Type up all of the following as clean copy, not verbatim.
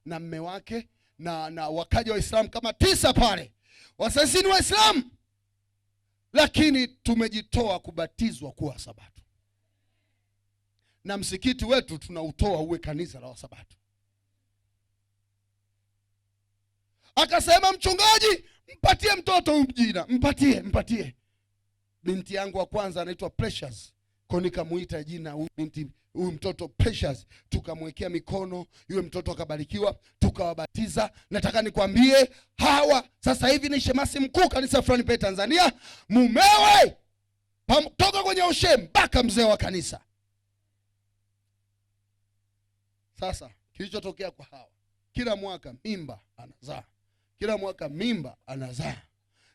na mme wake na wakaja Waislamu kama 9 pale. Wasasi ni Waislamu, lakini tumejitoa kubatizwa kuwa Sabato. Na msikiti wetu tunautoa uwe kanisa la Wasabato. Akasema, mchungaji, mpatie mtoto huyu jina, mpatie. Binti yangu wa kwanza anaitwa Precious. Kwa nikamuita jina huyu mtoto Precious, tukamwekea mikono, yule mtoto akabarikiwa, tukawabatiza. Nataka nikwambie, hawa sasa hivi ni shemasi mkuu kanisa fulani pale Tanzania, mumewe toka kwenye ushe mpaka mzee wa kanisa. Sasa kilichotokea kwa hawa, kila mwaka mimba anazaa, kila mwaka mimba anazaa,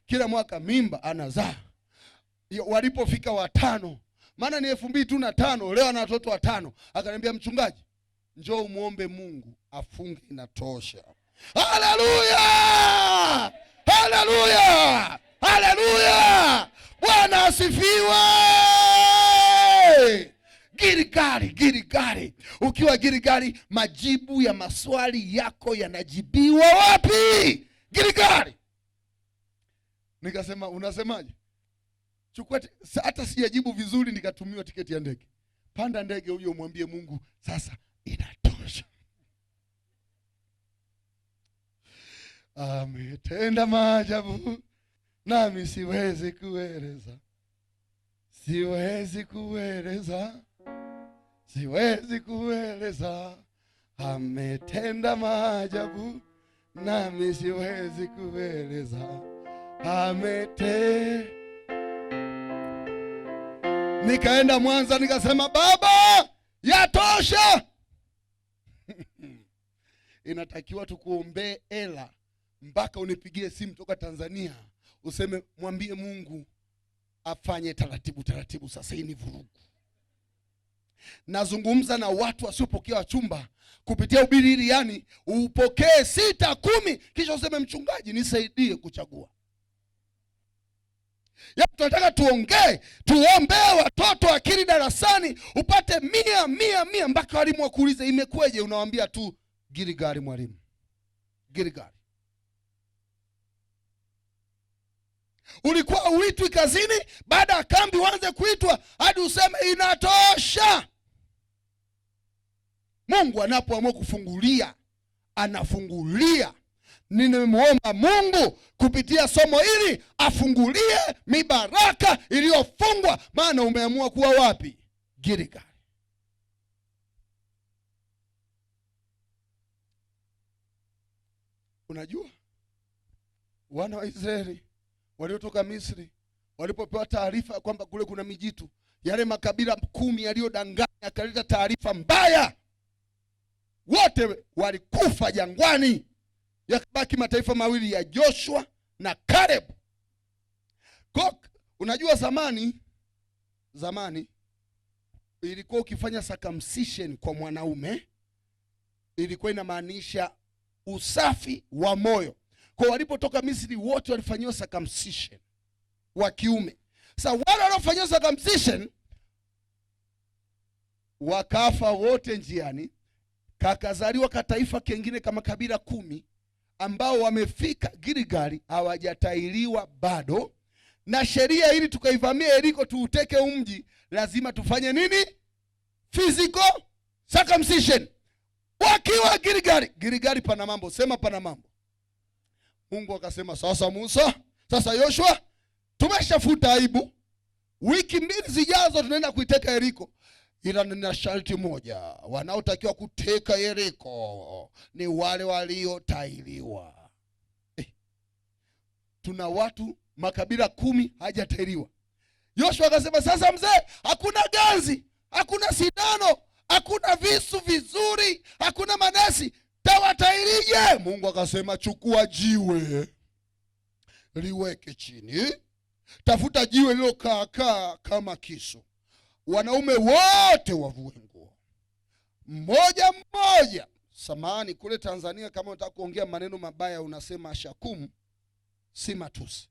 kila mwaka mimba anazaa. Walipofika 5, maana ni 2005, leo ana watoto 5. Akaniambia, mchungaji, njoo umuombe Mungu afunge, inatosha. Haleluya! Haleluya! Haleluya! Bwana asifiwe! Girigari. Ukiwa Girigari, majibu ya maswali yako yanajibiwa wapi? Girigari. Nikasema, unasemaje? Chukua hata sijajibu vizuri, nikatumiwa tiketi ya ndege. Panda ndege huyo, umwambie Mungu sasa inatosha. Ametenda maajabu nami siwezi kueleza. Ametenda maajabu nami siwezi kueleza. Nikaenda Mwanza, nikasema, Baba, yatosha. Inatakiwa tukuombee hela mpaka unipigie simu toka Tanzania useme, mwambie Mungu afanye taratibu. Sasa hii ni vurugu. Nazungumza na watu wasiopokea wachumba kupitia ubiri hili, yani upokee 6, 10 kisha useme, mchungaji nisaidie kuchagua. Tunataka tuombee watoto akili darasani upate 100 mpaka walimu wakuulize imekweje, unawaambia tu Girigari mwalimu. Girigari. Ulikuwa uitwi kazini, baada ya kambi uanze kuitwa hadi useme inatosha. Mungu anapoamua kufungulia, anafungulia. Nimemuomba Mungu kupitia somo hili afungulie mibaraka iliyofungwa, maana umeamua kuwa wapi? Girigari. Unajua wana wa Israeli waliotoka Misri walipopewa taarifa kwamba kule kuna mijitu, yale makabila 10 yaliyodanganya akaleta taarifa mbaya, wote walikufa jangwani. Yakabaki mataifa mawili ya Joshua na Caleb. Unajua zamani ilikuwa ukifanya circumcision kwa mwanaume ilikuwa inamaanisha usafi wa moyo. Kwa walipotoka Misri wote walifanyiwa circumcision wa kiume. Sasa wale waliofanyiwa circumcision wakafa wote njiani, kakazaliwa kataifa kengine kama kabila 10 ambao wamefika Girigari hawajatailiwa bado. Na sheria ili tukaivamia Yeriko tuuteke mji, lazima tufanye nini? Physical circumcision. Wakiwa Girigari pana mambo, sema pana mambo. Mungu akasema, sasa Musa, sasa Yoshua, tumeshafuta aibu. Wiki 2 zijazo tunaenda kuiteka Yeriko. Ila nina sharti moja, wanaotakiwa kuteka Yeriko ni wale waliotailiwa. Tuna watu makabila 10 hajatailiwa. Yoshua akasema, sasa mzee, hakuna ganzi, hakuna sindano, hakuna visu vizuri, hakuna manesi, tawatailije? Mungu akasema, chukua jiwe liweke chini, tafuta jiwe lilokaa kama kisu, wanaume wote wavue nguo mmoja. Samahani, kule Tanzania kama unataka kuongea maneno mabaya unasema shakumu, si matusi.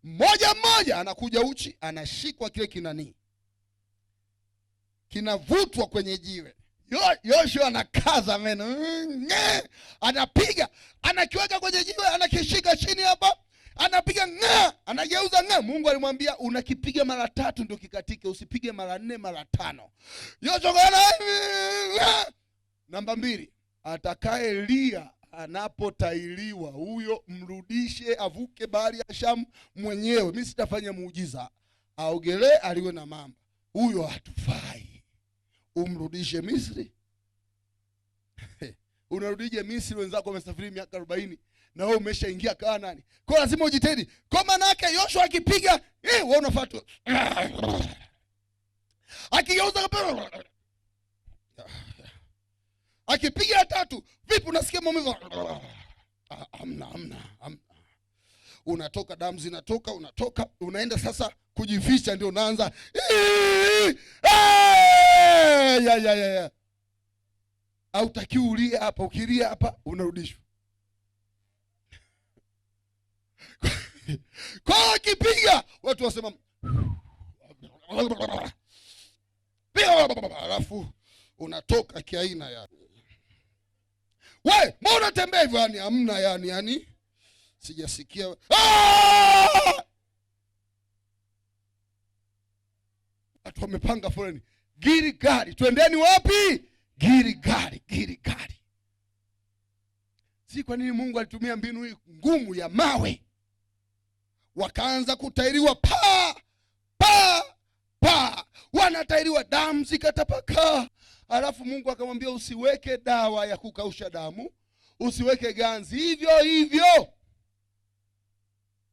Mmoja anakuja uchi, anashikwa kile kinavutwa kwenye jiwe Yoshua anakaza meno, anapiga, anakiweka kwenye jiwe, anakishika chini hapa, anapiga anageuza Mungu alimwambia unakipiga mara 3 ndio kikatike, usipige mara 4 mara 5. Yoshua namba 2, atakayelia anapotailiwa huyo mrudishe avuke bahari ya Shamu mwenyewe. Mimi sitafanya muujiza, aogelee aliwe na mamba, huyo hatufai, umrudishe Misri. Unarudije Misri? Wenzako wamesafiri miaka 40 na wewe umeshaingia Kanaani. Kwa lazima ujitahidi. Kwa maana yake Yoshua akipiga, wewe unafuata. Akigeuza kapera. Akipiga ya 3, vipi unasikia maumivu? Amna. Unatoka, damu zinatoka, unaenda sasa kujificha, ndio unaanza ya. Hautaki ulie hapa, ukilia hapa unarudishwa. Kwa kipiga watu wasema alafu unatoka kiaina ya wewe, mbona tembea hivyo? Yani hamna, yani sijasikia. Watu wamepanga foleni, Gilgali, twendeni wapi? Gilgali. Si kwa nini Mungu alitumia mbinu hii ngumu ya mawe? Wakaanza kutairiwa wanatairiwa, damu zikatapakaa. Alafu Mungu akamwambia usiweke dawa ya kukausha damu, usiweke ganzi, hivyo.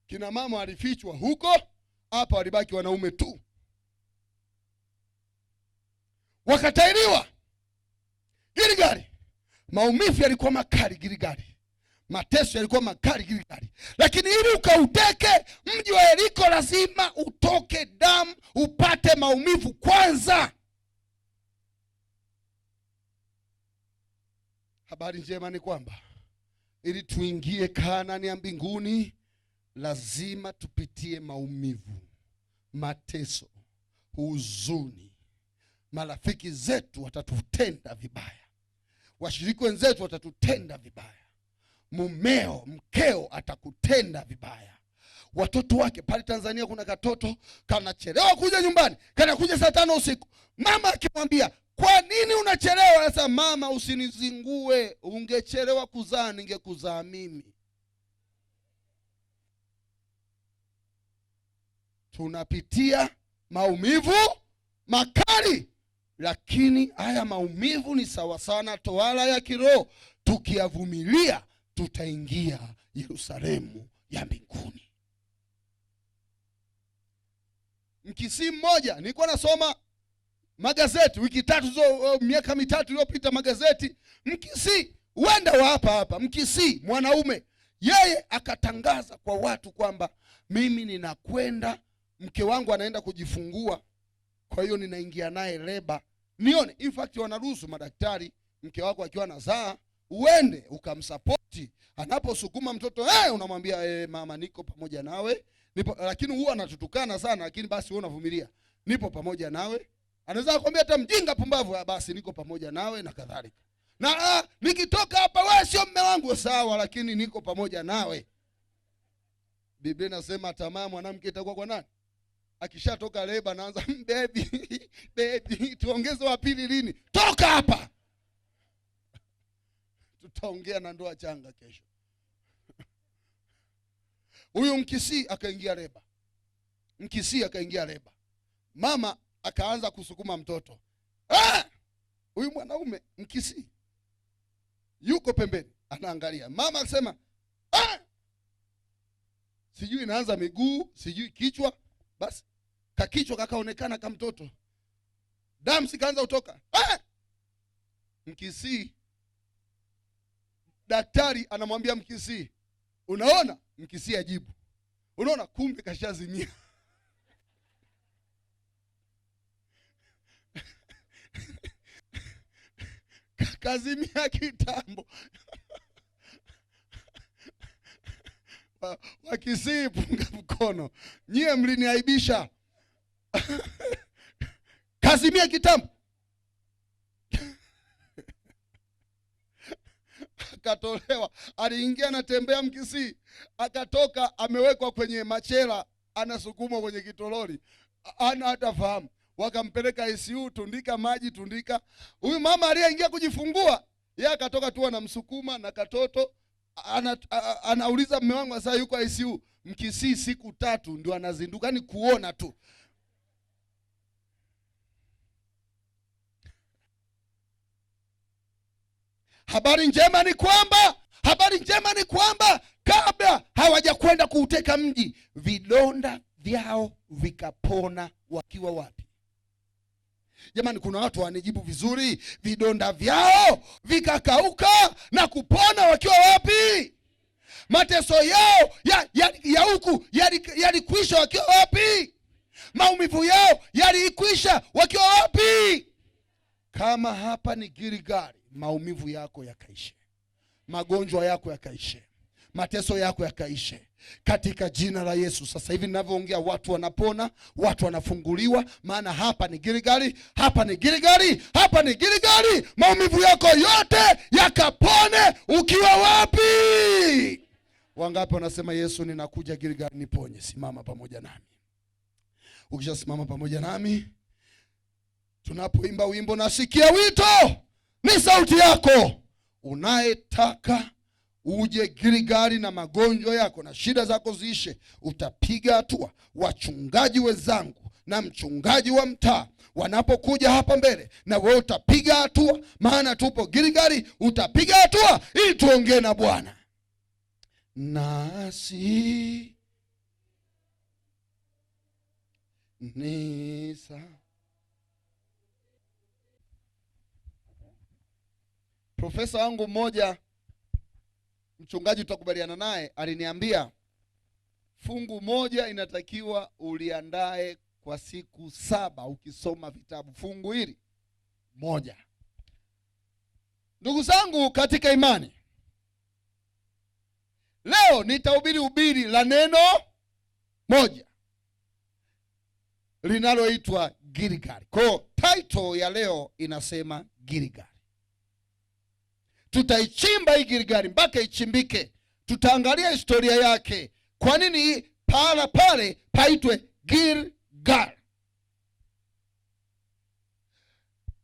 Kina mama walifichwa huko, hapa walibaki wanaume tu. Wakatairiwa Gilgali. Maumivu yalikuwa makali Gilgali, mateso yalikuwa makali Gilgali. Lakini ili ukauteke mji wa Yeriko lazima utoke damu, upate maumivu kwanza. Habari njema ni kwamba ili tuingie Kanaani ya mbinguni lazima tupitie maumivu, mateso, huzuni. Marafiki zetu watatutenda vibaya, washiriki wenzetu watatutenda vibaya, mkeo atakutenda vibaya, watoto wake. Pale Tanzania kuna katoto kanachelewa kuja nyumbani, kanakuja saa 5 usiku. Mama akimwambia kwa nini unachelewa? Sasa mama, usinizingue, ungechelewa kuzaa ningekuzaa mimi. Tunapitia maumivu makali, lakini haya maumivu ni sawa sana tohara ya kiroho. Tukiyavumilia tutaingia Yerusalemu ya mbinguni. Mkisi mmoja, nilikuwa nasoma magazeti wiki 3 miaka 3 iliyopita, magazeti. Mkisi uenda wa hapa Mkisi, mwanaume, yeye akatangaza kwa watu kwamba mimi ninakwenda, mke wangu anaenda kujifungua, kwa hiyo ninaingia naye leba nione. In fact wanaruhusu madaktari, mke wako akiwa anazaa uende ukamsapoti, anaposukuma mtoto unamwambia mama, niko pamoja nawe, lakini huwa anatutukana sana, lakini basi wewe unavumilia, nipo pamoja nawe. Anaweza kukwambia hata mjinga, pumbavu, basi niko pamoja nawe na kadhalika. Na nikitoka hapa wewe sio mume wangu, sawa, lakini niko pamoja nawe. Biblia inasema tamaa mwanamke itakuwa kwa nani? Akishatoka leba anaanza baby tuongeze wa pili lini? Toka hapa. Tutaongea na ndoa changa kesho. Huyu Mkisi akaingia leba. Mama akaanza kusukuma mtoto. Huyu mwanaume Mkisi yuko pembeni anaangalia. Mama akasema sijui inaanza miguu, sijui kichwa, basi kakichwa kakaonekana kama mtoto. Damu zikaanza kutoka. Mkisi, daktari anamwambia Mkisi, unaona? Mkisi ajibu, unaona? Kumbe kashazimia. Kazimia kitambo. Wakisi, punga mkono, nyie mliniaibisha. Kazimia kitambo. akatolewa. Aliingia anatembea Mkisii, akatoka amewekwa kwenye machela, anasukumwa kwenye kitoroli, ana hata fahamu. Wakampeleka ICU, tundika maji, tundika. Huyu mama aliyeingia kujifungua, yeye akatoka tu anamsukuma na katoto. Anauliza mume wangu sasa yuko ICU Mkisii siku 3 ndio anazinduka, ni kuona tu. Habari njema ni kwamba kabla hawajakwenda kuuteka mji, vidonda vyao vikapona. Wakiwa wapi? Jamani, kuna watu wanijibu vizuri. Vidonda vyao vikakauka na kupona wakiwa wapi? Mateso yao ya huku yalikwisha wakiwa wapi? Maumivu yao yalikwisha wakiwa wapi? Kama hapa ni Gilgali, maumivu yako yakaishe, magonjwa yako yakaishe, mateso yako yakaishe katika jina la Yesu. Sasa hivi ninavyoongea watu wanapona, watu wanafunguliwa, maana hapa ni Gilgali, hapa ni Gilgali, hapa ni Gilgali. Maumivu yako yote yakapone ukiwa wapi? Wangapi wanasema Yesu, ninakuja Gilgali niponye? Simama pamoja nami. Ukishasimama pamoja nami, tunapoimba wimbo nasikia wito, ni sauti yako unayetaka uje Gilgali na magonjwa yako na shida zako ziishe, utapiga hatua. Wachungaji wenzangu na mchungaji wa mtaa wanapokuja hapa mbele, na wewe utapiga hatua, maana tupo Gilgali. Utapiga hatua ili tuongee na Bwana. Nasi nisa profesa wangu mmoja, mchungaji tutakubaliana naye, aliniambia fungu moja inatakiwa uliandae kwa siku 7 ukisoma vitabu. Fungu hili moja. Ndugu zangu katika imani, leo nitahubiri ubiri la neno moja linaloitwa Gilgali. Kwa title ya leo inasema Gilgali. Tutaichimba hii Gilgali mpaka ichimbike. Tutaangalia historia yake. Kwa nini pahala pale paitwe Gilgali?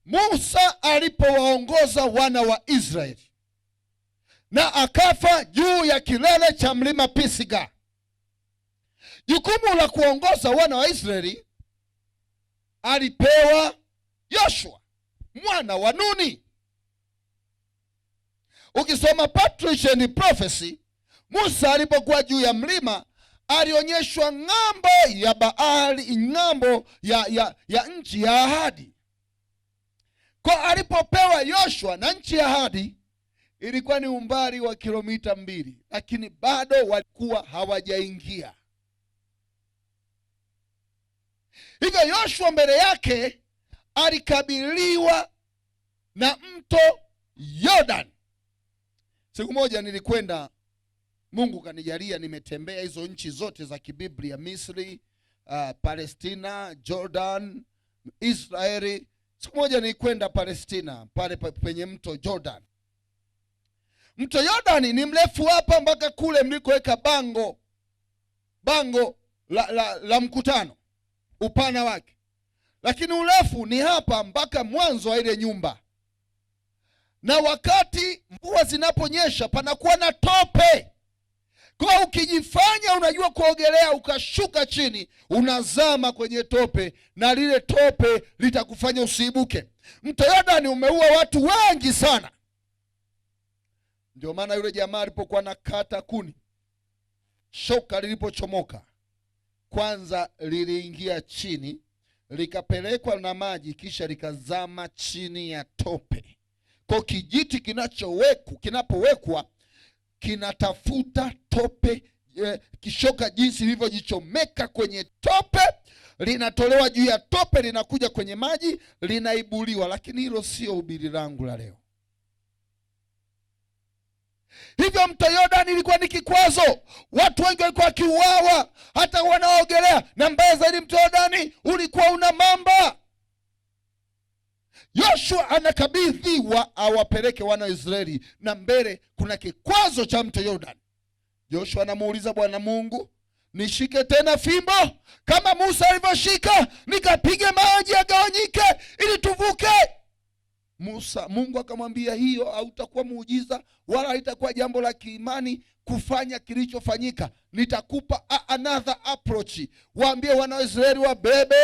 Musa alipowaongoza wana wa Israeli na akafa juu ya kilele cha mlima Pisiga, jukumu la kuongoza wana wa Israeli alipewa Yoshua mwana wa Nuni. Ukisoma Patrician Prophecy, Musa alipokuwa juu ya mlima alionyeshwa ng'ambo ya bahari, ng'ambo ya nchi ya ahadi. Kwa alipopewa Yoshua na nchi ya ahadi, ilikuwa ni umbali wa kilomita 2, lakini bado walikuwa hawajaingia. Hivyo Yoshua mbele yake alikabiliwa na mto Jordan. Siku moja nilikwenda, Mungu kanijalia, nimetembea hizo nchi zote za kibiblia, Misri, Palestina, Jordan, Israeli. Siku moja nilikwenda Palestina, pale penye mto Jordan. Mto Jordan ni mrefu hapa mpaka kule mlikoweka bango la mkutano, upana wake. Lakini urefu ni hapa mpaka mwanzo wa ile nyumba. Na wakati mvua zinaponyesha panakuwa na tope. Kwa ukijifanya unajua kuogelea ukashuka chini, unazama kwenye tope na lile tope litakufanya usiibuke. Mto Jordan umeua watu wengi sana. Ndio maana yule jamaa alipokuwa nakata kuni, shoka lilipochomoka, kwanza liliingia chini, likapelekwa na maji, kisha likazama chini ya tope. Kwa kijiti kinapowekwa kinatafuta tope, kishoka jinsi lilivyojichomeka kwenye tope, linatolewa juu ya tope, linakuja kwenye maji, linaibuliwa. Lakini hilo sio hubiri langu la leo. Hivyo mto Jordan ilikuwa ni kikwazo. Watu wengi walikuwa wakiuawa, hata wanaogelea. Na mbaya zaidi, mto Jordan ulikuwa una mamba. Yoshua anakabidhiwa awapeleke wana wa Israeli, na mbele kuna kikwazo cha mto Yordani. Yoshua anamuuliza Bwana Mungu, nishike tena fimbo kama Musa alivyoshika nikapige maji yagawanyike ili tuvuke? Mungu akamwambia, hiyo hautakuwa muujiza wala haitakuwa jambo la kiimani kufanya kilichofanyika. Nitakupa another approach. Waambie wana wa Israeli wabebe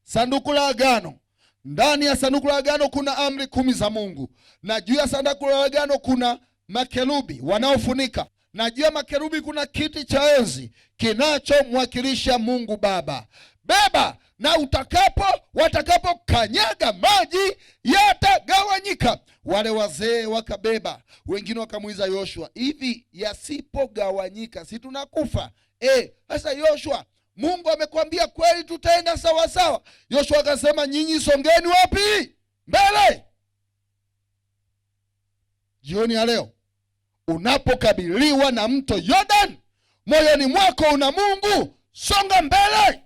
sanduku la agano. Ndani ya sanduku la agano kuna amri 10 za Mungu, na juu ya sanduku la agano kuna makerubi wanaofunika, na juu ya makerubi kuna kiti cha enzi kinachomwakilisha Mungu Baba. Beba, na watakapokanyaga maji yatagawanyika. Wale wazee wakabeba. Wengine wakamuuliza Yoshua, hivi yasipogawanyika si tunakufa? Sasa Yoshua, Mungu amekwambia kweli tutaenda sawa sawa? Yoshua akasema, nyinyi songeni wapi? Mbele. Jioni ya leo unapokabiliwa na mto Yordani, moyoni mwako una Mungu, songa mbele.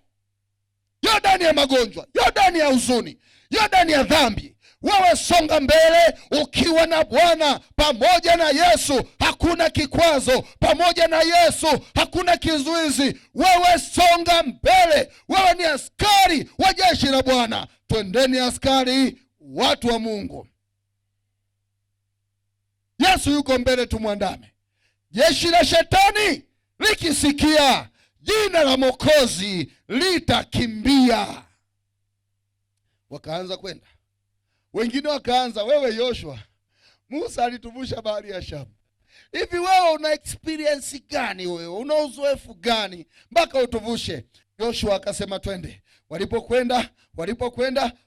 Yordani ya magonjwa, Yordani ya huzuni, Yordani ya dhambi, wewe songa mbele ukiwa na Bwana. Pamoja na Yesu hakuna kikwazo, pamoja na Yesu hakuna kizuizi. Wewe songa mbele, wewe ni askari wa jeshi la Bwana. Twendeni askari, watu wa Mungu. Yesu yuko mbele, tumwandame. Jeshi la shetani likisikia jina la Mwokozi litakimbia. Wakaanza kwenda. Wengine wakaanza, wewe Yoshua, Musa alituvusha bahari ya Shamu. Hivi wewe una experience gani? Wewe una uzoefu gani mpaka utuvushe? Yoshua akasema twende.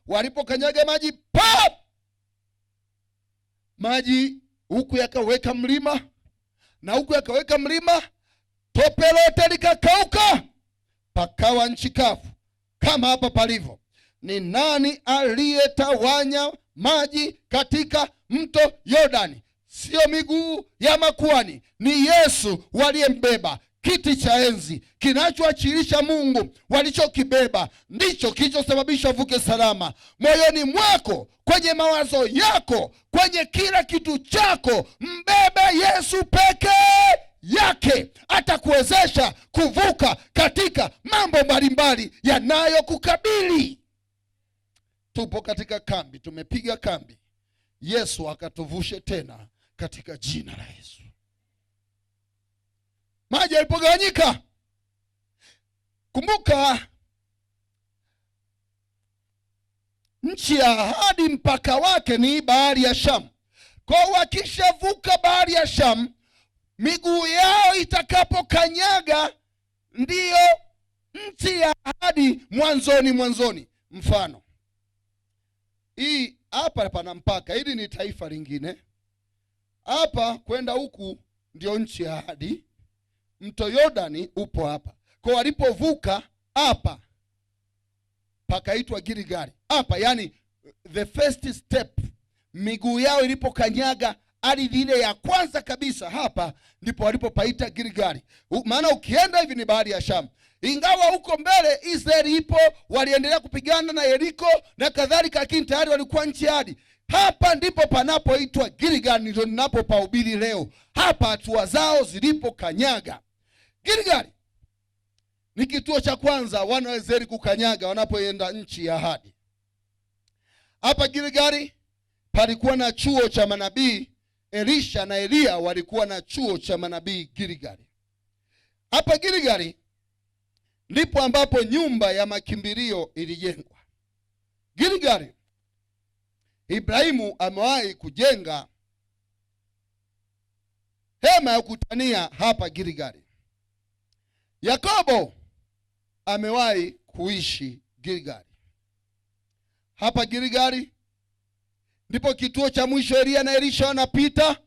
Walipokanyaga maji, pap! Maji huku yakaweka mlima na huku yakaweka mlima, tope lote likakauka, pakawa nchi kavu kama hapa palivyo. Ni nani aliyetawanya maji katika mto Yordani? Sio miguu ya makuhani, ni Yesu waliyembeba. Kiti cha enzi kinachoachilisha Mungu walichokibeba ndicho kilichosababisha uvuke salama. Moyoni mwako, kwenye mawazo yako, kwenye kila kitu chako, mbebe Yesu peke yake. Atakuwezesha kuvuka katika mambo mbalimbali yanayokukabili. Tupo katika kambi, tumepiga kambi. Yesu akatuvushe tena katika jina la Yesu. Maji yalipogawanyika, kumbuka nchi ya ahadi mpaka wake ni bahari ya Shamu. Kwa wakishavuka bahari ya Shamu, miguu yao itakapokanyaga ndiyo nchi ya ahadi mwanzoni. Mfano, hii hapa pana mpaka, hili ni taifa lingine. Hapa kwenda huku ndio nchi ya ahadi. Mto Yordani upo hapa. Kwa walipovuka hapa pakaitwa Gilgali. Hapa yani the first step, miguu yao ilipokanyaga ardhi ile ya kwanza kabisa, hapa ndipo walipopaita Gilgali. Maana ukienda hivi ni bahari ya Shamu. Ingawa huko mbele Israeli ipo, waliendelea kupigana na Yeriko na kadhalika, lakini tayari walikuwa nchi hadi. Hapa ndipo panapoitwa Gilgali, ndio ninapopahubiri leo. Hapa hatua zao zilipokanyaga. Gilgali ni kituo cha kwanza wana wa Israeli kukanyaga wanapoenda nchi ya ahadi. Hapa Gilgali palikuwa na chuo cha manabii. Elisha na Elia walikuwa na chuo cha manabii Gilgali. Hapa Gilgali ndipo ambapo nyumba ya makimbilio ilijengwa. Gilgali, Ibrahimu amewahi kujenga hema ya kukutania hapa Gilgali. Yakobo amewahi kuishi Gilgali. Hapa Gilgali ndipo kituo cha mwisho Elia na Elisha wanapita.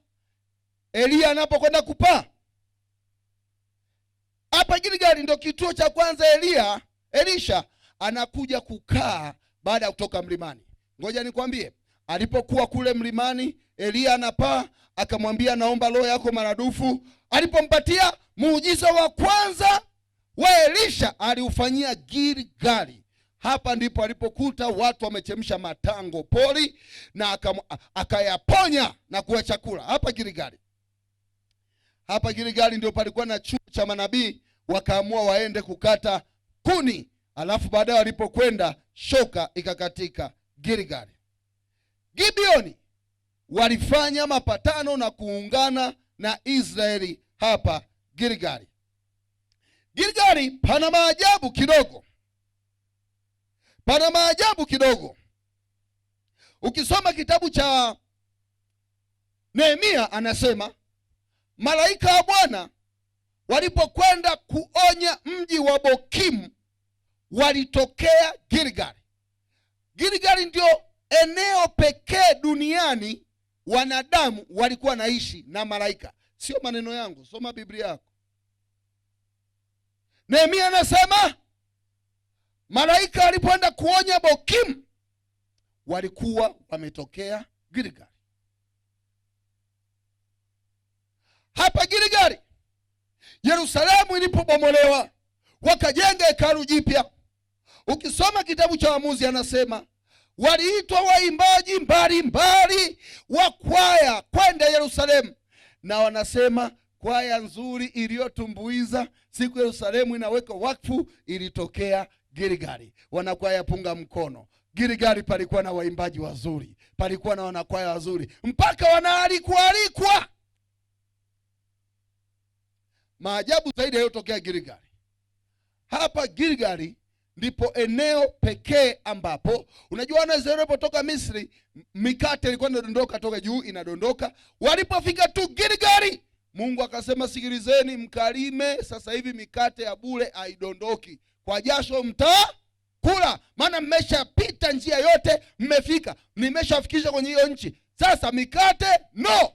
Elia anapokwenda kupaa, hapa Gilgali ndio kituo cha kwanza Elisha anakuja kukaa baada ya kutoka mlimani. Ngoja nikwambie, alipokuwa kule mlimani, Elia anapaa, akamwambia naomba roho yako maradufu. Alipompatia, muujiza wa kwanza wa Elisha aliufanyia Gilgali. Hapa ndipo alipokuta watu wamechemsha matango pori na akayaponya na kuwa chakula. Hapa Gilgali ndio palikuwa na chuo cha manabii, wakaamua waende kukata kuni. Alafu baadaye walipokwenda shoka ikakatika Gilgali. Gibeoni walifanya mapatano na kuungana na Israeli hapa Gilgali. Gilgali pana maajabu kidogo. Ukisoma kitabu cha Nehemia anasema malaika wa Bwana walipokwenda kuonya mji wa Bokimu walitokea Gilgali. Gilgali ndio eneo pekee duniani wanadamu walikuwa naishi na malaika. Sio maneno yangu, soma Biblia yako. Nehemia anasema malaika walipoenda kuonya Bokimu walikuwa wametokea Gilgali. Hapa Gilgali Yerusalemu ilipobomolewa wakajenga hekalu jipya. Ukisoma kitabu cha Waamuzi anasema waliitwa waimbaji mbalimbali wa kwaya kwenda Yerusalemu, na wanasema kwaya nzuri iliyotumbuiza siku Yerusalemu inaweka wakfu ilitokea Gilgali. Wanakwaya punga mkono. Gilgali palikuwa na waimbaji wazuri, palikuwa na wanakwaya wazuri, mpaka wanaalikwa. Maajabu zaidi yaliyotokea Gilgali. Hapa Gilgali ndipo eneo pekee ambapo unajua Wanaisraeli walipotoka Misri mikate ilikuwa inadondoka toka juu, inadondoka. Walipofika tu Gilgali, Mungu akasema sikilizeni, mkalime sasa hivi mikate ya bure haidondoki, kwa jasho mtakula, maana mmeshapita njia yote, mmefika, nimeshafikisha kwenye hiyo nchi, sasa mikate no.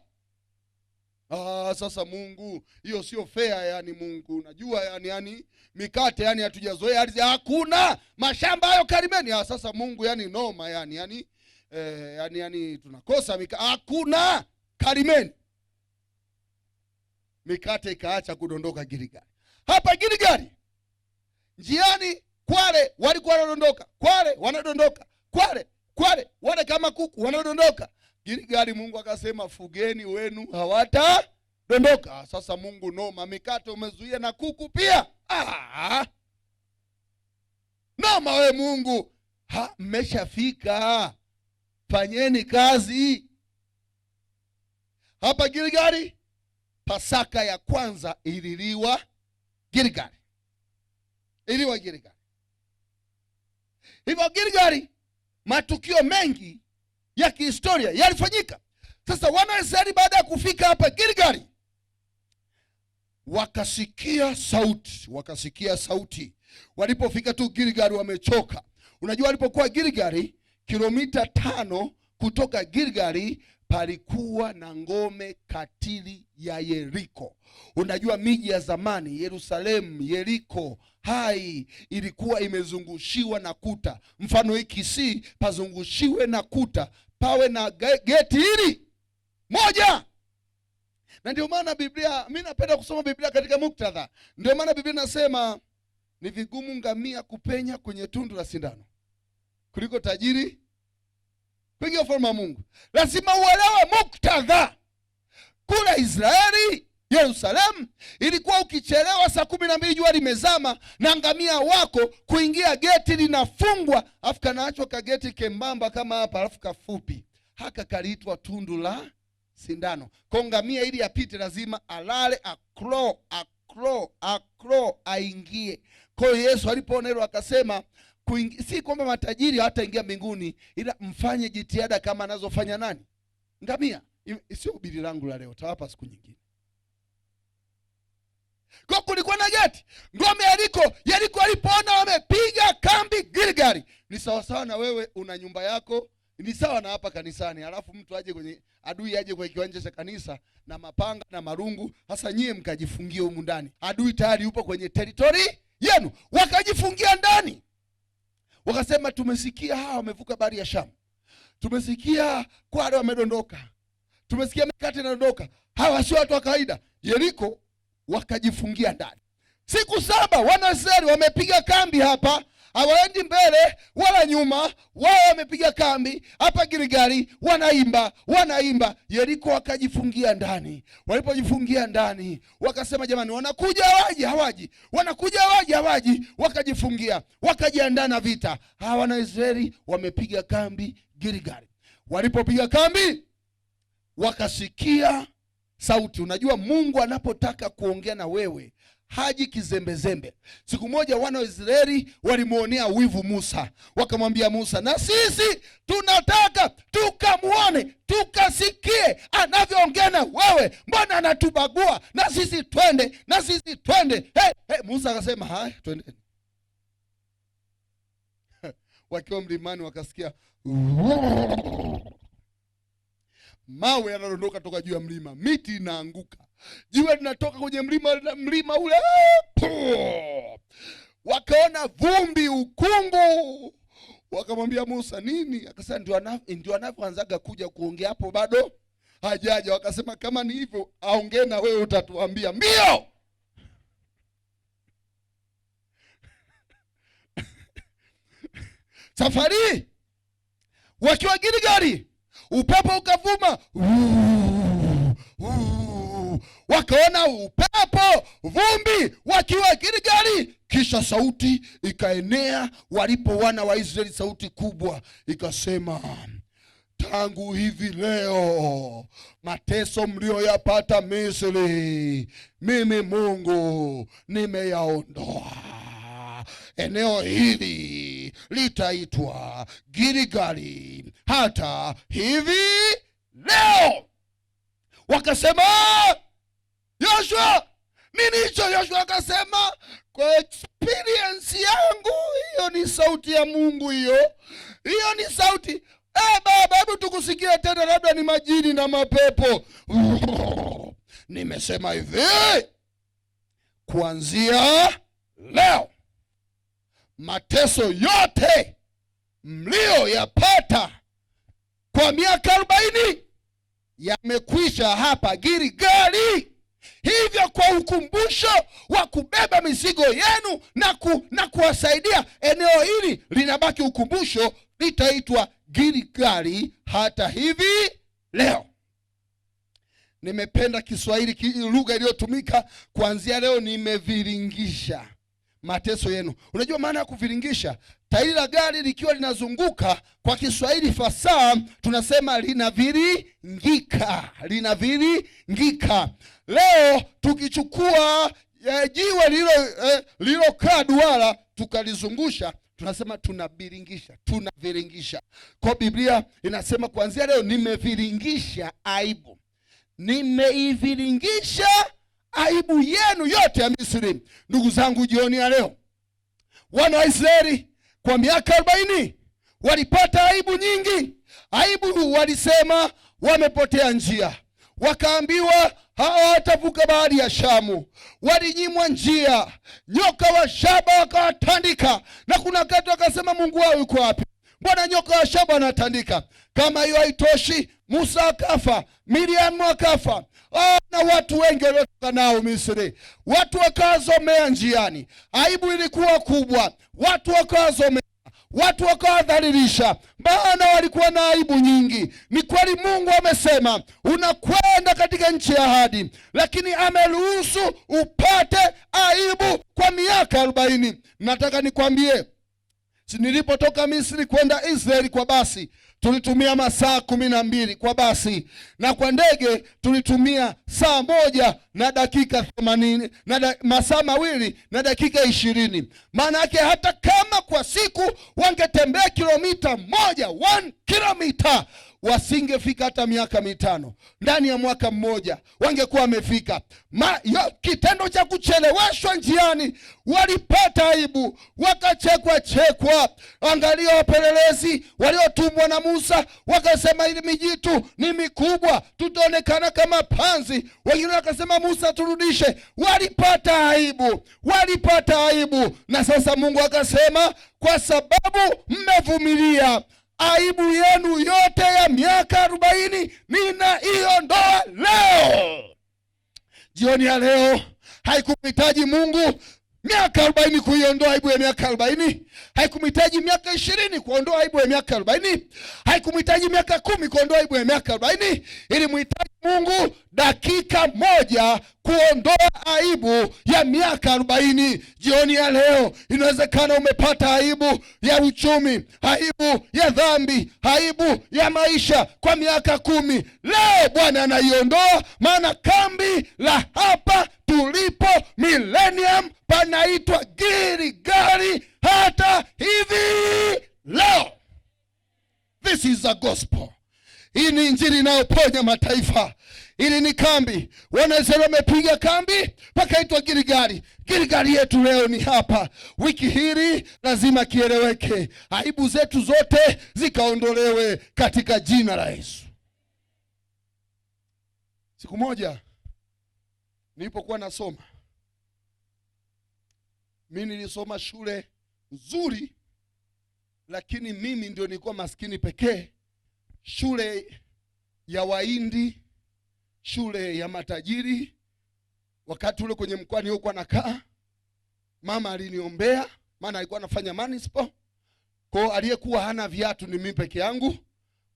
Sasa Mungu, hiyo sio fair yani Mungu. Unajua yani mikate yani hatujazoea ardhi, hakuna mashamba hayo karimeni. Sasa Mungu yani noma yani tunakosa mikate, hakuna karimeni. Mikate ikaacha kudondoka Gilgali. Hapa Gilgali njiani kwale walikuwa wanadondoka, kwale wale kama kuku wanadondoka Gilgali. Mungu akasema fugeni wenu hawatadondoka. Sasa Mungu noma, mikate umezuia na kuku pia. Noma we Mungu. Mmeshafika, fanyeni kazi. Hapa Gilgali Pasaka ya kwanza ililiwa Gilgali. Hivyo Gilgali matukio mengi ya kihistoria yalifanyika. Sasa Wanaisraeli baada ya kufika hapa Gilgali wakasikia sauti. Walipofika tu Gilgali wamechoka. Unajua walipokuwa Gilgali, kilomita 5 kutoka Gilgali palikuwa na ngome katili ya Yeriko. Unajua miji ya zamani, Yerusalemu, Yeriko, Hai, ilikuwa imezungushiwa na kuta. Mfano hiki si pazungushiwe na kuta, pawe na geti hili moja. Na ndio maana Biblia, mimi napenda kusoma Biblia katika muktadha. Ndio maana Biblia nasema ni vigumu ngamia kupenya kwenye tundu la sindano kuliko tajiri kuingia ufalme wa Mungu. Lazima uelewe muktadha. Kule Israeli, Yerusalemu, ilikuwa ukichelewa saa 12 jua limezama na ngamia wako kuingia geti linafungwa, afu kanaachwa kageti kembamba kama hapa, alafu kafupi. Haka kaliitwa tundu la sindano. Kwa ngamia ili apite lazima alale, akro aingie. Kwa Yesu alipoona hilo akasema si kwamba matajiri hataingia mbinguni, ila mfanye jitihada kama anazofanya nani? Ngamia. Sio ubiri langu la leo, tawapa siku nyingine. Kwa kulikuwa na geti. Ngome Yeriko alipoona wamepiga kambi Gilgali. Ni sawa sawa na wewe una nyumba yako, ni sawa na hapa kanisani, alafu mtu adui aje kwenye kiwanja cha kanisa na mapanga na marungu, hasa nyie mkajifungia humu ndani. Adui tayari yupo kwenye territory yenu, wakajifungia ndani. Wakasema tumesikia hawa wamevuka bahari ya Shamu, tumesikia kwale wamedondoka, tumesikia mikate inadondoka, hawa sio watu wa kawaida. Yeriko wakajifungia ndani. Siku 7 Wanaisraeli wamepiga kambi hapa, hawaendi mbele wala nyuma, wao wamepiga kambi hapa Gilgali, wanaimba. Yeriko wakajifungia ndani. Walipojifungia ndani, wakasema jamani, wanakuja hawaji, wanakuja hawaji. Wakajifungia, wakajiandaa na vita. Hawa na Israeli wamepiga kambi Gilgali. Walipopiga kambi, wakasikia sauti. Unajua Mungu anapotaka kuongea na wewe haji kizembezembe. Siku moja wana wa Israeli walimuonea wivu Musa. Wakamwambia Musa, na sisi tunataka tukamuone, tukasikie anavyoongea na wewe. Mbona anatubagua? Na sisi twende. Musa akasema, haya twendeni. Wakiwa mlimani wakasikia mawe yanadondoka toka juu ya mlima, miti inaanguka, jiwe linatoka kwenye mlima ule. Wakaona vumbi, ukungu. Wakamwambia Musa, nini? Akasema ndio anavyoanzaga kuja kuongea, hapo bado hajaja. Wakasema kama ni hivyo aongee na wewe utatuambia. Mbio safari wakiwa Gilgali, upepo ukavuma. Wakaona upepo, vumbi, wakiwa Gilgali. Kisha sauti ikaenea walipo wana wa Israeli, sauti kubwa ikasema, tangu hivi leo mateso mlioyapata Misri, mimi Mungu nimeyaondoa. Eneo hili litaitwa Gilgali hata hivi leo. Wakasema, Yoshua, nini hicho? Yoshua akasema, kwa experience yangu, hiyo ni sauti ya Mungu, hiyo ni sauti. Baba, hebu tukusikie tena, labda ni majini na mapepo. Nimesema hivi, kuanzia leo mateso yote mlioyapata kwa miaka 40 yamekwisha hapa Gilgali. Hivyo kwa ukumbusho wa kubeba mizigo yenu na kuwasaidia, eneo hili linabaki ukumbusho, litaitwa Gilgali hata hivi leo. Nimependa Kiswahili, lugha iliyotumika. Kuanzia leo nimeviringisha mateso yenu. Unajua maana ya kuviringisha? Tairi la gari likiwa linazunguka, kwa Kiswahili fasaha tunasema linaviringika. Leo tukichukua jiwe lilokaa duara tukalizungusha, tunasema tunaviringisha. Kwa Biblia inasema kuanzia leo nimeviringisha aibu. Nimeiviringisha aibu yenu yote ya Misri. Ndugu zangu, jioni ya leo, wana wa Israeli kwa miaka 40 walipata aibu nyingi. Aibu, walisema wamepotea njia, wakaambiwa hawatavuka bahari ya Shamu, walinyimwa njia, nyoka wa shaba wakawatandika. Na kuna wakati wakasema, Mungu wao yuko wapi? Mbona nyoka wa shaba anatandika? Kama hiyo haitoshi, Musa akafa, Miriam akafa, na watu wengi waliotoka nao Misri. Watu wakawazomea njiani. Aibu ilikuwa kubwa, watu wakawazomea, watu wakawadhalilisha, maana walikuwa na aibu nyingi. Ni kweli Mungu amesema unakwenda katika nchi ya ahadi, lakini ameruhusu upate aibu kwa miaka 40. Nataka nikwambie, nilipotoka Misri kwenda Israeli kwa basi tulitumia masaa 12 kwa basi, na kwa ndege tulitumia saa 1 na dakika 80, masaa 2 na dakika 20. Maana yake hata kama kwa siku wangetembea kilomita 1 kilomita, wasingefika hata miaka 5. Ndani ya mwaka mmoja wangekuwa wamefika. Kitendo cha kucheleweshwa njiani, walipata aibu, wakachekwa. Angalia wapelelezi waliotumwa na Musa, wakasema ili mijitu ni mikubwa, tutaonekana kama panzi. Wengine wakasema, Musa turudishe. Walipata aibu. Na sasa Mungu akasema, kwa sababu mmevumilia aibu yenu yote ya miaka 40 ninaiondoa leo. Jioni ya leo haikumhitaji Mungu miaka 40 kuiondoa aibu ya miaka 40. Haikumhitaji miaka 20 kuondoa aibu ya miaka 40. Haikumhitaji miaka 10 kuondoa aibu ya miaka 40. Ili muhitaji Mungu dakika moja kuondoa aibu ya miaka 40. Jioni ya leo inawezekana umepata aibu ya uchumi, aibu ya dhambi, aibu ya maisha kwa miaka 10. Leo Bwana anaiondoa, maana kambi la hapa tulipo Millennium panaitwa Gilgali hata hivi leo. This is a gospel. Hii ni injili inayoponya mataifa. Ili ni kambi. Wanaisraeli wamepiga kambi pakaitwa Gilgali. Gilgali yetu leo ni hapa. Wiki hili lazima kieleweke. Aibu zetu zote zikaondolewe katika jina la Yesu. Siku moja nilipokuwa nasoma, mimi nilisoma shule nzuri, lakini mimi ndio nilikuwa maskini pekee. Shule ya Wahindi, shule ya matajiri. Wakati ule kwenye mkoa niliokuwa nakaa, mama aliniombea, maana alikuwa anafanya manispo. Kwa aliyekuwa hana viatu ni mimi peke yangu,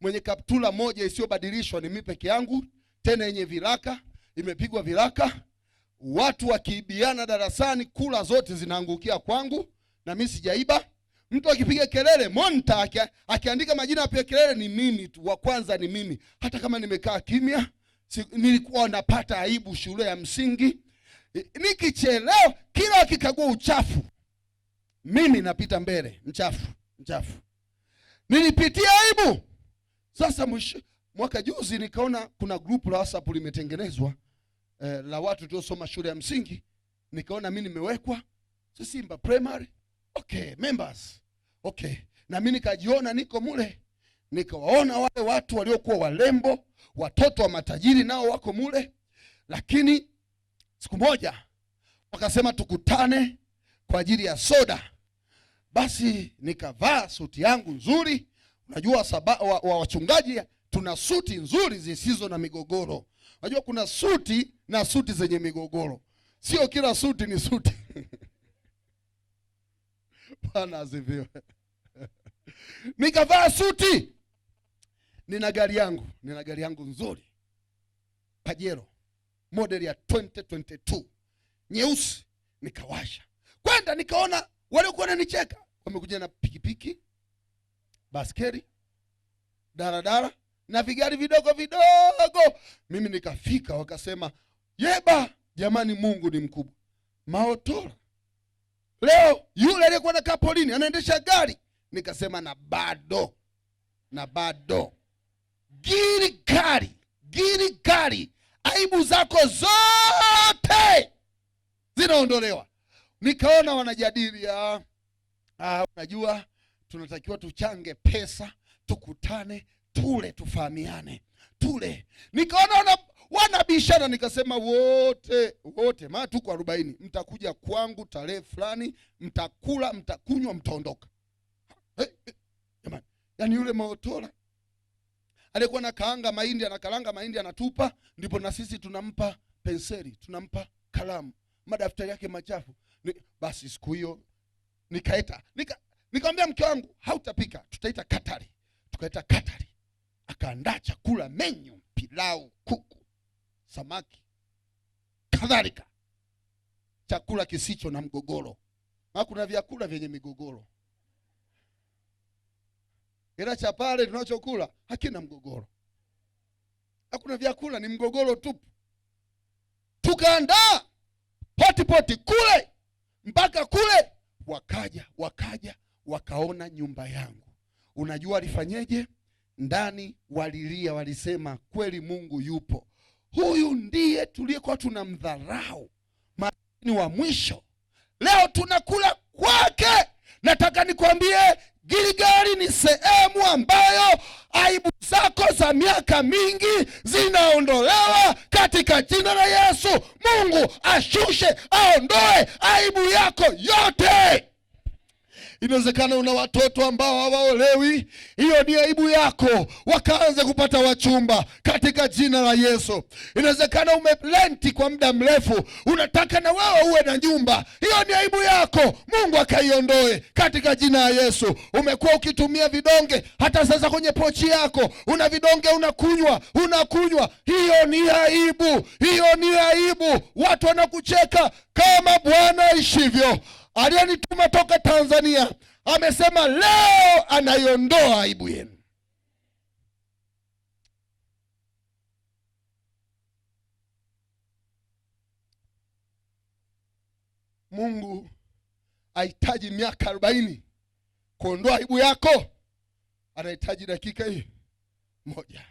mwenye kaptula moja isiyobadilishwa ni mimi peke yangu, tena yenye viraka, imepigwa viraka. Watu wakiibiana darasani, kula zote zinaangukia kwangu na mimi sijaiba. Mtu akipiga kelele, monta akiandika majina ya kelele, ni mimi tu, wa kwanza ni mimi. Hata kama nimekaa kimya, nilikuwa napata aibu shule ya msingi. Nikichelewa, kila akikagua uchafu, mimi napita mbele, mchafu. Nilipitia aibu. Sasa mwaka juzi nikaona kuna group la WhatsApp limetengenezwa la watu tuliosoma shule ya msingi. Nikaona mimi nimewekwa Simba Primary. Okay, members. Okay. Na mimi nikajiona niko mule. Nikawaona wale watu waliokuwa walembo, watoto wa matajiri nao wako mule. Lakini siku moja wakasema tukutane kwa ajili ya soda. Basi nikavaa suti yangu nzuri. Unajua wachungaji tuna suti nzuri zisizo na migogoro. Unajua kuna suti na suti zenye migogoro. Sio kila suti ni suti. Bwana asifiwe. Nikavaa suti. Nina gari yangu nzuri, Pajero model ya 2022 nyeusi. Nikawasha kwenda, nikaona wale walikuwa wananicheka, wamekuja na pikipiki, baskeli, daradara na vigari vidogo. Mimi nikafika, wakasema yeba, jamani, Mungu ni mkubwa. Maotola leo yule aliyekuwa na kapolini anaendesha gari. Nikasema na bado Gilgali, aibu zako zote zinaondolewa. Nikaona wanajadili, unajua tunatakiwa tuchange pesa, tukutane, tule, tufahamiane, tule. Nikaona wanabishana. Nikasema wote maana tuko 40, mtakuja kwangu tarehe fulani, mtakula, mtakunywa, mtaondoka. Jamani, yani yule Maotola alikuwa anakaranga mahindi anatupa, ndipo na sisi tunampa penseli, tunampa kalamu, madaftari yake machafu. Basi siku hiyo nikamwambia mke wangu, hautapika, tutaita katari. Tukaita katari. Akaandaa chakula, menyu, pilau, kuku, samaki, kadhalika. Chakula kisicho na mgogoro. Na kuna vyakula vyenye migogoro. Ila cha pale tunachokula hakina mgogoro. Hakuna vyakula, ni mgogoro tupu. Tukaandaa poti kule, mpaka kule wakaja wakaona nyumba yangu. Unajua alifanyeje? Ndani walilia, walisema kweli Mungu yupo. Huyu ndiye tuliyekuwa tunamdharau, maskini wa mwisho, leo tunakula kwake. Nataka nikwambie, Gilgali ni sehemu ambayo aibu zako za miaka mingi zinaondolewa katika jina la Yesu. Mungu ashushe, aondoe aibu yako yote. Inawezekana una watoto ambao hawaolewi, hiyo ni aibu yako, wakaanze kupata wachumba katika jina la Yesu. Inawezekana umelenti kwa muda mrefu, unataka na wewe uwe na nyumba, hiyo ni aibu yako, Mungu akaiondoe katika jina la Yesu. Umekuwa ukitumia vidonge, hata sasa kwenye pochi yako una vidonge unakunywa, hiyo ni aibu, hiyo ni aibu. Watu wanakucheka. Kama Bwana aishivyo, aliyenituma toka Tanzania amesema leo anaiondoa aibu yenu. Mungu hahitaji miaka 40 kuondoa aibu yako, anahitaji dakika hii moja.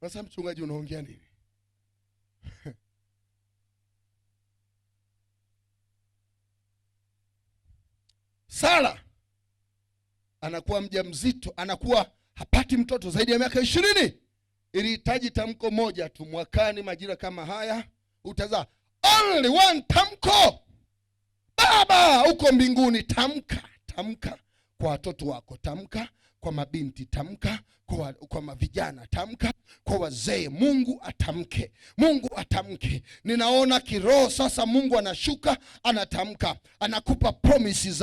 Sasa mchungaji, unaongea nini? Sara anakuwa mjamzito, anakuwa hapati mtoto zaidi ya miaka 20. Ilihitaji tamko moja tu. Mwakani majira kama haya utazaa. Only one tamko. Baba uko mbinguni, tamka kwa watoto wako, tamka kwa mabinti, tamka kwa mavijana, tamka kwa wazee. Mungu atamke. Ninaona kiroho sasa Mungu anashuka, anatamka, anakupa promises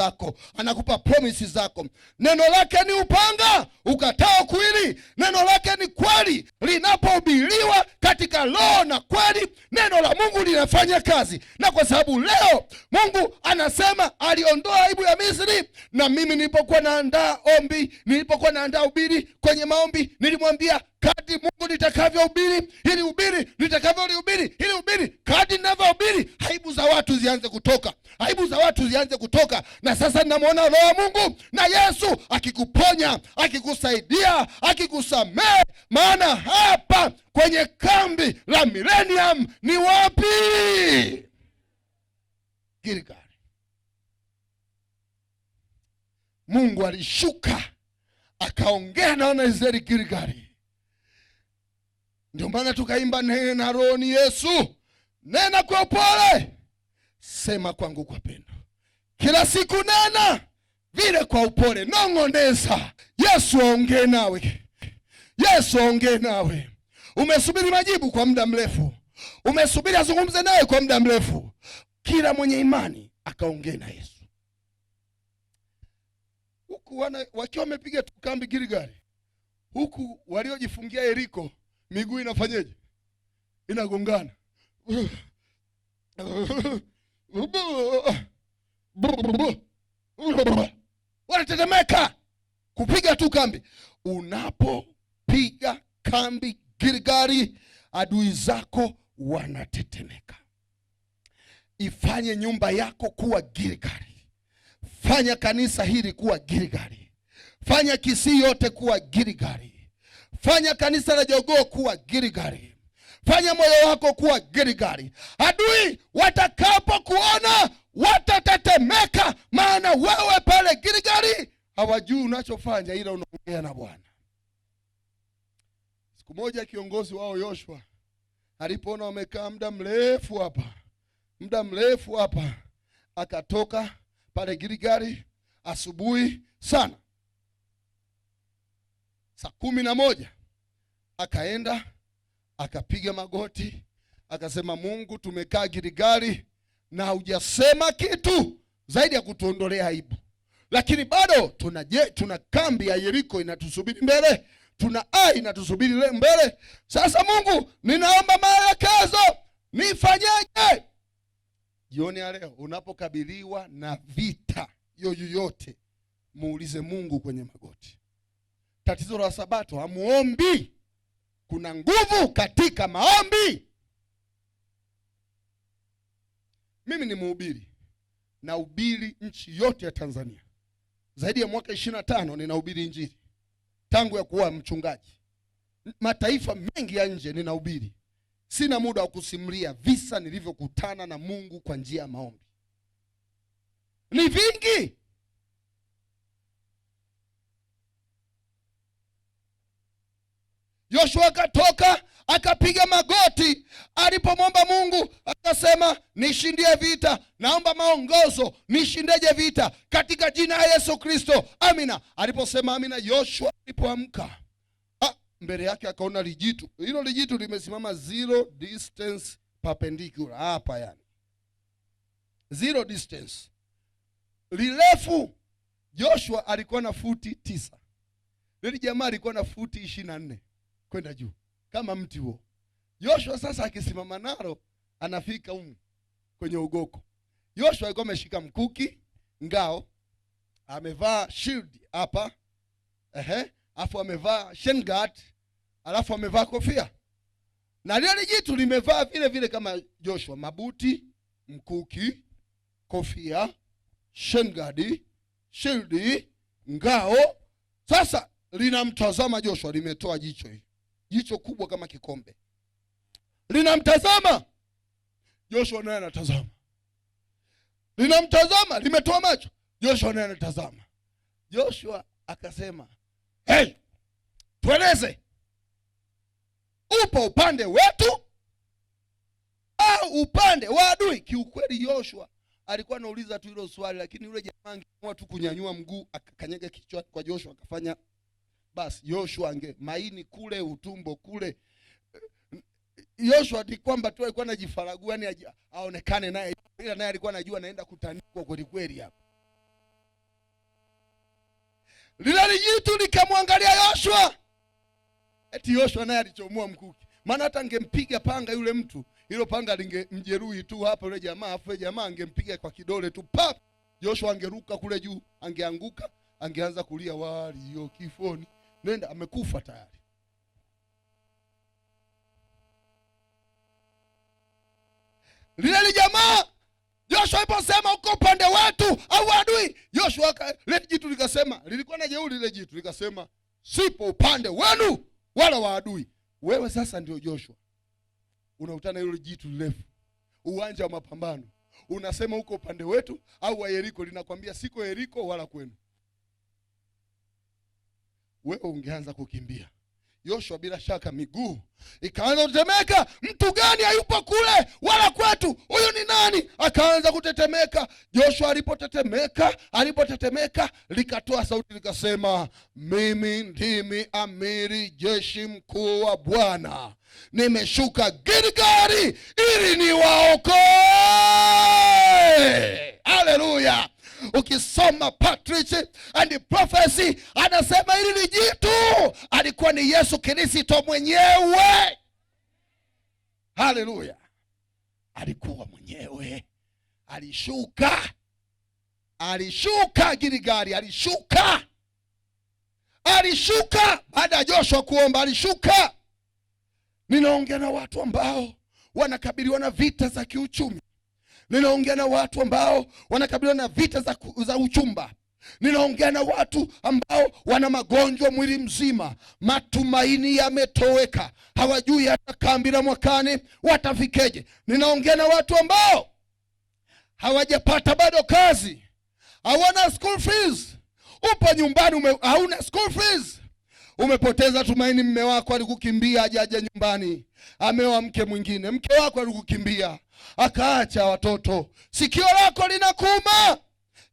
zako. Neno lake ni upanga ukatao kuwili, neno lake ni kweli. Linapohubiriwa katika roho na kweli, neno la Mungu linafanya kazi. Na kwa sababu leo Mungu anasema aliondoa aibu ya Misri, na mimi nilipokuwa naandaa ubiri kwenye maombi, nilimwambia kadri Mungu nitakavyohubiri, ili hubiri kadri ninavyohubiri, aibu za watu zianze kutoka. Na sasa ninamwona roho wa Mungu na Yesu akikuponya, akikusaidia, akikusamehe. Maana hapa kwenye kambi la millennium ni wapi? Gilgal. Mungu alishuka akaongea na Wanaisraeli Gilgali. Ndio maana tukaimba nena rohoni Yesu, nena kwa upole, sema kwangu kwa pendo. Kila siku nena vile kwa upole, nong'oneza. Yesu aongee nawe. Umesubiri majibu kwa muda mrefu, umesubiri azungumze nawe kwa muda mrefu. Kila mwenye imani akaongea na Yesu. Huku wakiwa wamepiga kambi Gilgali, huku waliojifungia Yeriko miguu inafanyeje? Inagongana. Wanatetemeka kupiga tu kambi. Unapopiga kambi Gilgali, adui zako wanatetemeka. Ifanye nyumba yako kuwa Gilgali. Fanya kanisa hili kuwa Gilgali. Fanya Kisii yote kuwa Gilgali. Fanya kanisa la Jogoo kuwa Gilgali. Fanya moyo wako kuwa Gilgali. Adui watakapo kuona watatetemeka, maana wewe pale Gilgali hawajui unachofanya, ila unaongea na Bwana. Siku moja kiongozi wao Yoshua alipoona wamekaa muda mrefu hapa, akatoka pale Gilgali asubuhi sana, saa 11, akaenda akapiga magoti, akasema, Mungu, tumekaa Gilgali na hujasema kitu zaidi ya kutuondolea aibu, lakini bado tuna kambi ya Yeriko inatusubiri mbele, tuna Ai inatusubiri mbele. Sasa Mungu, ninaomba maelekezo, nifanyeje? Jioni ya leo unapokabiliwa na vita yoyote, muulize Mungu kwenye magoti. Tatizo la Sabato, hamuombi. Kuna nguvu katika maombi. Mimi ni mhubiri, nahubiri nchi yote ya Tanzania. Zaidi ya mwaka 25 ninahubiri injili tangu ya kuwa mchungaji. Mataifa mengi ya nje ninahubiri. Sina muda wa kusimulia visa nilivyokutana na Mungu kwa njia ya maombi. Ni vingi. Yoshua akatoka akapiga magoti, alipomwomba Mungu akasema, nishindie vita. naomba maongozo, nishindeje vita katika jina la Yesu Kristo. Amina. Aliposema amina, Yoshua alipoamka, mbele yake akaona lijitu. Hilo lijitu limesimama zero distance perpendicular hapa, yani zero distance, lirefu. Joshua alikuwa na futi 9. Lili jamaa alikuwa na futi 24 kwenda juu kama mti huo. Joshua sasa akisimama nalo anafika kwenye ugoko. Joshua alikuwa ameshika mkuki, ngao, amevaa shield hapa, afu amevaa shengat, alafu amevaa kofia. Na lile jitu limevaa vile vile kama Joshua, mabuti, mkuki, kofia, shengadi, shildi, ngao. Sasa linamtazama Joshua, limetoa jicho hili. Jicho kubwa kama kikombe. Linamtazama. Joshua naye anatazama. Linamtazama, limetoa macho. Joshua naye anatazama. Joshua akasema, "Hey, tueleze. Upo upande wetu au upande wa adui?" Kiukweli Joshua alikuwa anauliza tu hilo swali, lakini yule jamaa angeamua tu kunyanyua mguu akakanyaga kichwa kwa Joshua akafanya basi. Joshua maini kule, utumbo kule. Joshua ni kwamba tu alikuwa anajifaragua, yani aonekane naye, ila naye alikuwa anajua naenda kutanikwa kweli kweli hapa. Lile jitu likamwangalia Joshua. Eti Joshua naye alichomoa mkuki. Maana hata angempiga panga yule mtu, hilo panga lingemjeruhi tu hapa yule jamaa, afu jamaa angempiga kwa kidole tu pap. Joshua angeruka kule juu, angeanguka, angeanza kulia wali hiyo kifoni. Nenda amekufa tayari. Lile jamaa Joshua aliposema uko upande wetu au adui, Joshua lile jitu likasema, lilikuwa na jeuri lile jitu likasema, "Sipo upande wenu wala wa adui." Wewe sasa ndio Joshua. Unautana yule jitu lirefu, uwanja wa mapambano. Unasema uko upande wetu au wa Yeriko, linakwambia siko Yeriko wala kwenu. Wewe ungeanza kukimbia. Joshua bila shaka miguu ikaanza kutetemeka. Mtu gani hayupo kule wala kwetu? Huyu ni nani? Akaanza kutetemeka. Joshua alipotetemeka likatoa sauti likasema, "Mimi ndimi amiri jeshi mkuu wa Bwana. Nimeshuka Gilgali ili niwaokoe." Haleluya. Ukisoma Patrick and Prophecy anasema hili jitu alikuwa ni Yesu Kristo mwenyewe. Haleluya. Alikuwa mwenyewe. Alishuka Gilgali, alishuka baada ya Joshua kuomba, alishuka. Ninaongea na watu ambao wanakabiliwa na vita za kiuchumi. Ninaongea na watu ambao wanakabiliwa na vita za uchumba. Ninaongea na watu ambao wana magonjwa mwili mzima. Matumaini yametoweka. Hawajui hata kambi la mwakani watafikeje. Ninaongea na watu ambao hawajapata bado kazi. Hawana school fees. Upo nyumbani hauna school fees. Umepoteza tumaini. Mume wako alikukimbia hajaja nyumbani. Ameoa mke mwingine. Mke wako alikukimbia akaacha watoto. Sikio lako linakuuma,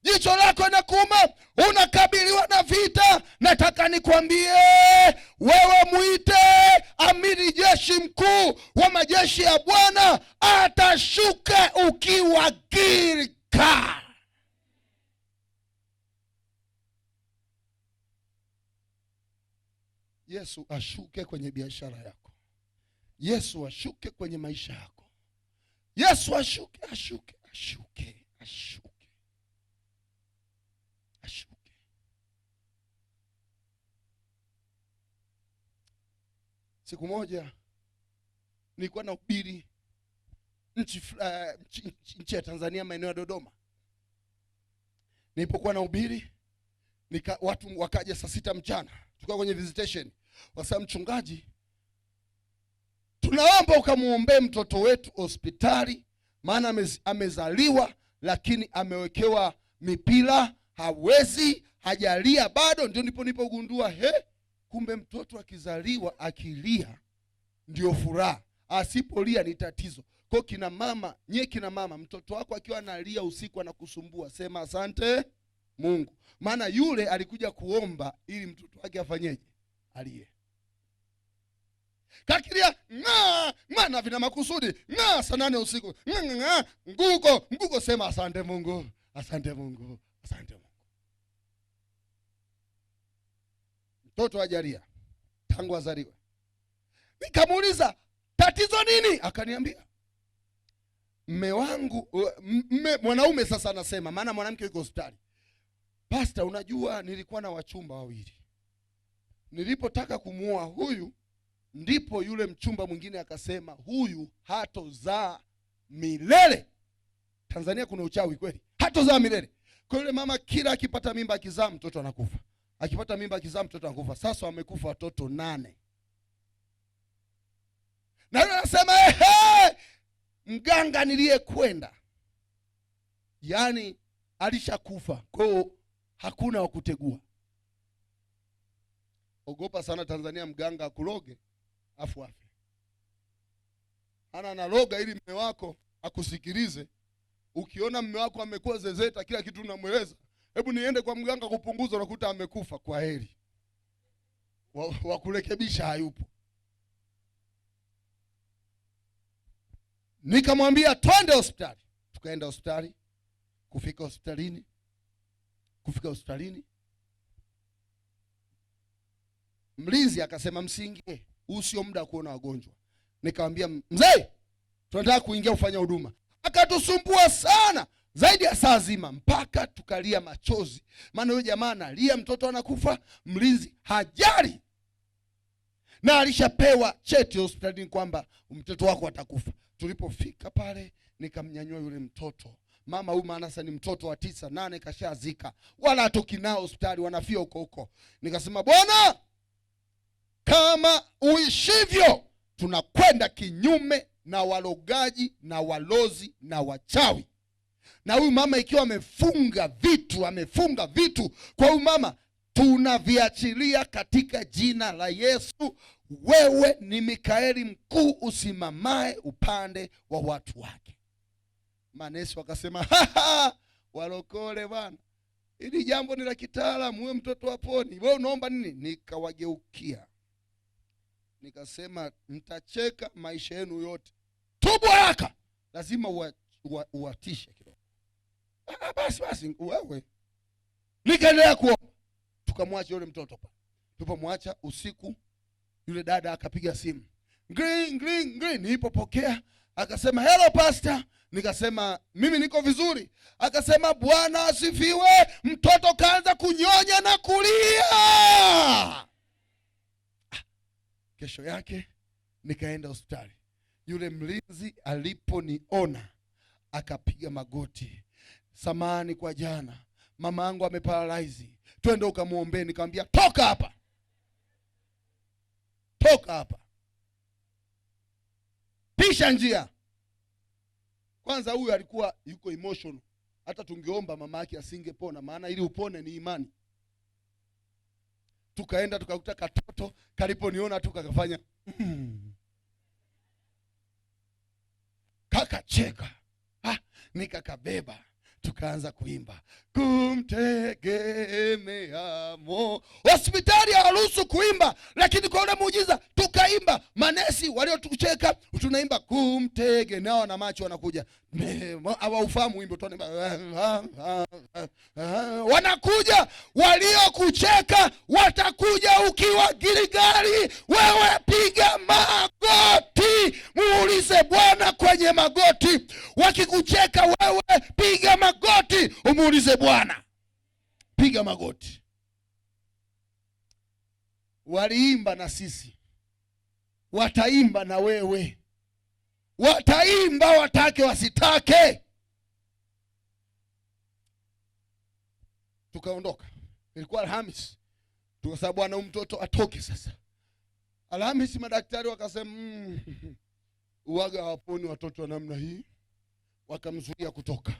jicho lako linakuuma, unakabiliwa na vita. Nataka nikwambie wewe, muite amiri jeshi mkuu wa majeshi ya Bwana, atashuka ukiwa Gilgali. Yesu ashuke kwenye biashara yako. Yesu ashuke kwenye maisha yako. Yesu ashuke. Siku moja nilikuwa nahubiri nchi ya Tanzania, maeneo ya Dodoma. Nilipokuwa nahubiri watu wakaja saa 6 mchana. Tulikuwa kwenye visitation. Wasa, mchungaji, tunaomba ukamuombee mtoto wetu hospitali, maana amezaliwa lakini amewekewa mipira, hawezi, hajalia bado. Ndio nilipogundua kumbe mtoto akizaliwa akilia ndio furaha, asipolia ni tatizo. Kwa kina mama, kina mama, mtoto wako akiwa analia usiku anakusumbua, sema asante Mungu. Maana yule alikuja kuomba ili mtoto wake afanyeje? Alie. Kakilia na vina makusudi saa 8 usiku nguko, sema asante Mungu, asante Mungu, asante Mungu. Mtoto ajalia tangu azaliwe. Nikamuuliza tatizo nini? Akaniambia mme wangu, mwanaume sasa anasema, maana mwanamke yuko hospitali, Pastor, unajua nilikuwa na wachumba wawili. Nilipotaka kumuoa huyu, ndipo yule mchumba mwingine akasema huyu hatozaa milele. Tanzania kuna uchawi kweli, hatozaa milele. Kwa yule mama kila akipata mimba akizaa mtoto anakufa, akipata mimba akizaa mtoto anakufa. Sasa wamekufa watoto 8. Na yule anasema mganga niliyekwenda, yani alishakufa, kwa hiyo hakuna wa kutegua. Ogopa sana Tanzania mganga akuloge afu afe. Ana analoga ili mume wako akusikilize. Ukiona mume wako amekuwa zezeta kila kitu unamweleza, hebu niende kwa mganga kupunguza, unakuta amekufa. Kwa heri. Wa kurekebisha hayupo. Nikamwambia twende hospitali. Tukaenda hospitali. Kufika hospitalini mlinzi akasema msiingie, huu sio muda wa kuona wagonjwa. Nikamwambia mzee, tunataka kuingia ufanya huduma. Akatusumbua sana zaidi ya saa zima, mpaka tukalia machozi, maana yule jamaa analia mtoto anakufa, mlinzi hajali, na alishapewa cheti hospitalini kwamba mtoto wako atakufa. Tulipofika pale, nikamnyanyua yule mtoto. Mama huyu maana sasa ni mtoto wa 9, 8 kashazika, wala atoki nao hospitali, wanafia huko. Nikasema Bwana, kama uishivyo, tunakwenda kinyume na walogaji na walozi na wachawi. Na huyu mama ikiwa amefunga vitu kwa huyu mama, tunaviachilia katika jina la Yesu. Wewe ni Mikaeli mkuu usimamae upande wa watu wake. Manesi wakasema walokole bwana, hili jambo ni la kitaalamu, wewe mtoto waponi, wewe unaomba nini? Nikawageukia nikasema mtacheka maisha yenu yote, tubu haraka, lazima uwatishe kidogo. Basi wewe. Nikaendelea kuomba, tukamwacha yule mtoto pale. Tupomwacha usiku, yule dada akapiga simu, green. Nilipopokea akasema hello pastor. Nikasema mimi niko vizuri. Akasema Bwana asifiwe, mtoto kaanza kunyonya na kulia. Kesho yake nikaenda hospitali. Yule mlinzi aliponiona akapiga magoti, samahani kwa jana, mama yangu ameparalyze, twende ukamuombe. Nikamwambia toka hapa, pisha njia. Kwanza huyu alikuwa yuko emotional, hata tungeomba mama yake asingepona, maana ili upone ni imani. Tukaenda tukakuta katoto, kaliponiona tu kakafanya kakacheka. Nikakabeba, tukaanza kuimba kumtegemea mo. Hospitali hawaruhusu kuimba, lakini kwa ule muujiza tukaimba. Manesi waliotucheka tunaimba kumtege, nao na macho wanakuja, hawaufahamu wimbo, tunaimba wanakuja. Waliokucheka watakuja ukiwa Gilgali. Wewe piga magoti, muulize Bwana kwenye magoti. Wakikucheka wewe piga magoti, umuulize Bwana. Piga magoti. Waliimba na sisi, wataimba na wewe, wataimba watake wasitake. Tukaondoka. Ilikuwa Alhamisi. Tukasema Bwana, mtoto atoke sasa. Alhamisi madaktari wakasema uwaga hawaponi watoto wa namna hii, wakamzuia kutoka.